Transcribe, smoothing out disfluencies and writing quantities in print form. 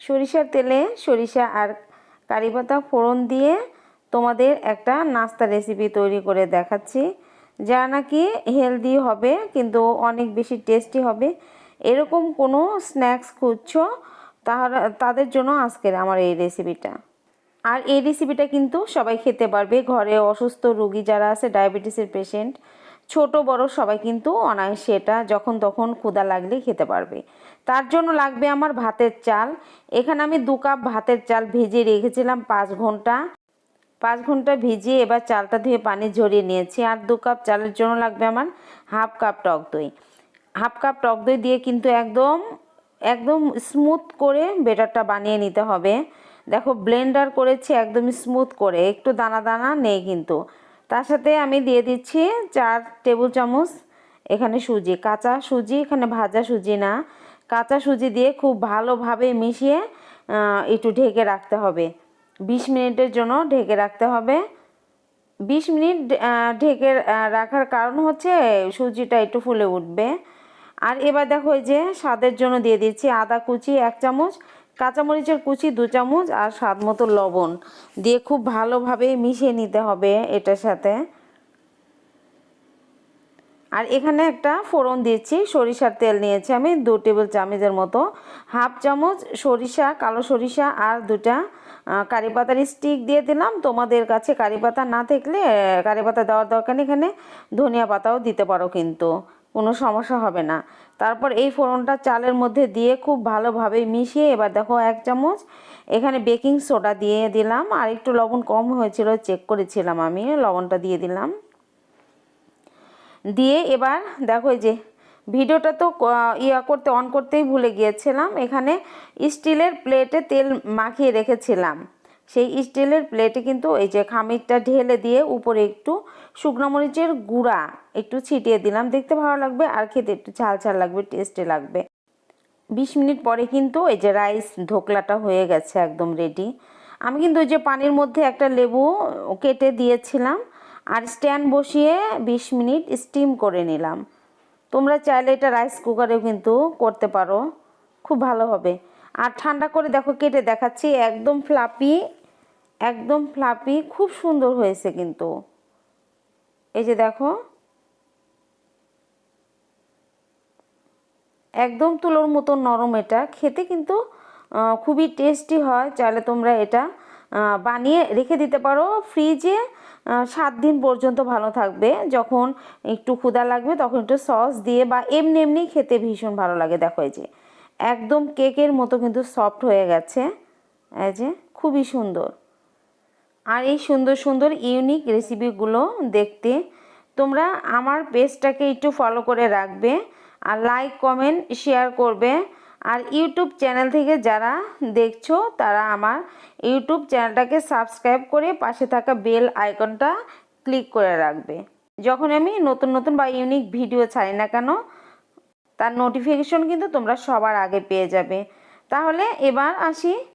সরিষার তেলে সরিষা আর কারি পাতা ফোড়ন দিয়ে তোমাদের একটা নাস্তা রেসিপি তৈরি করে দেখাচ্ছি, যা নাকি হেলদি হবে কিন্তু অনেক বেশি টেস্টি হবে। এরকম কোনো স্ন্যাক্স খুঁজছো তাদের জন্য আজকের আমার এই রেসিপিটা। আর এই রেসিপিটা কিন্তু সবাই খেতে পারবে, ঘরে অসুস্থ রোগী যারা আছে, ডায়াবেটিসের পেশেন্ট, ছোট বড় সবাই কিন্তু অনায়াসে এটা যখন তখন ক্ষুধা লাগলে খেতে পারবে। তার জন্য লাগবে আমার ভাতের চাল। এখানে আমি 2 কাপ ভাতের চাল ভিজিয়ে রেখেছিলাম 5 ঘন্টা। 5 ঘন্টা ভিজিয়ে এবার চালটা ধুয়ে পানি ঝরিয়ে নিয়েছি। আর 2 কাপ চালের জন্য লাগবে আমার হাফ কাপ টক দই। হাফ কাপ টক দই দিয়ে কিন্তু একদম একদম স্মুথ করে বেটারটা বানিয়ে নিতে হবে। দেখো ব্লেন্ডার করেছি একদম স্মুথ করে, একটু দানা দানা নেই কিন্তু। তার সাথে আমি দিয়ে দিচ্ছি 4 টেবিল চামচ এখানে সুজি, কাঁচা সুজি, এখানে ভাজা সুজি না, কাঁচা সুজি দিয়ে খুব ভালোভাবে মিশিয়ে একটু ঢেকে রাখতে হবে। 20 মিনিটের জন্য ঢেকে রাখতে হবে। 20 মিনিট ঢেকে রাখার কারণ হচ্ছে সুজিটা একটু ফুলে উঠবে। আর এবার দেখো এই যে স্বাদের জন্য দিয়ে দিচ্ছি আদা কুচি 1 চামচ, কাঁচামরিচের কুচি 2 চামচ আর স্বাদ মতো লবণ দিয়ে খুব ভালোভাবে মিশিয়ে নিতে হবে এটার সাথে। আর এখানে একটা ফোড়ন দিচ্ছি, সরিষার তেল নিয়েছি আমি 2 টেবিল চামচের মতো। হাফ চামচ সরিষা, কালো সরিষা আর 2টা কারি পাতার স্টিক দিয়ে দিলাম। তোমাদের কাছে কারি পাতা না থাকলে কারি পাতা দেওয়ার দরকার নেই, এখানে ধনিয়া পাতাও দিতে পারো, কিন্তু কোনো সমস্যা হবে না। তারপর এই ফোড়নটা চালের মধ্যে দিয়ে খুব ভালোভাবে মিশিয়ে এবার দেখো 1 চামচ এখানে বেকিং সোডা দিয়ে দিলাম। আর একটু লবণ কম হয়েছিল, চেক করেছিলাম আমি, লবণটা দিয়ে দিলাম। দিয়ে এবার দেখো এই যে ভিডিওটা তো অন করতেই ভুলে গিয়েছিলাম, এখানে স্টিলের প্লেটে তেল মাখিয়ে রেখেছিলাম। সেই স্টিলের প্লেটে কিন্তু এই যে খামিরটা ঢেলে দিয়ে উপরে একটু শুকনো মরিচের গুঁড়া একটু ছিটিয়ে দিলাম। দেখতে ভালো লাগবে আর খেতে একটু ঝাল ঝাল লাগবে, টেস্টি লাগবে। 20 মিনিট পরে কিন্তু এই যে রাইস ঢোকলাটা হয়ে গেছে একদম রেডি। আমি কিন্তু ওই যে পানির মধ্যে একটা লেবু কেটে দিয়েছিলাম আর স্ট্যান্ড বসিয়ে 20 মিনিট স্টিম করে নিলাম। তোমরা চাইলে এটা রাইস কুকারেও কিন্তু করতে পারো, খুব ভালো হবে। আর ঠান্ডা করে দেখো কেটে দেখাচ্ছি, একদম ফ্লাপি, একদম ফ্লাপি, খুব সুন্দর হয়েছে কিন্তু। এই যে দেখো একদম তুলোর মতো নরম, এটা খেতে কিন্তু খুবই টেস্টি হয়। চাইলে তোমরা এটা বানিয়ে রেখে দিতে পারো ফ্রিজে, 7 দিন পর্যন্ত ভালো থাকবে। যখন একটু ক্ষুধা লাগবে তখন একটু সস দিয়ে বা এমনি এমনি খেতে ভীষণ ভালো লাগে। দেখো এই যে একদম কেকের মতো কিন্তু সফট হয়ে গেছে, এই যে খুবই সুন্দর। আর এই সুন্দর সুন্দর ইউনিক রেসিপিগুলো দেখতে তোমরা আমার পেজটাকে একটু ফলো করে রাখবে আর লাইক কমেন্ট শেয়ার করবে। আর ইউটিউব চ্যানেল থেকে যারা দেখছো তারা আমার ইউটিউব চ্যানেলটাকে সাবস্ক্রাইব করে পাশে থাকা বেল আইকনটা ক্লিক করে রাখবে। যখন আমি নতুন নতুন বা ইউনিক ভিডিও ছাড়ি না কেন তার নোটিফিকেশন কিন্তু তোমরা সবার আগে পেয়ে যাবে। তাহলে এবার আসি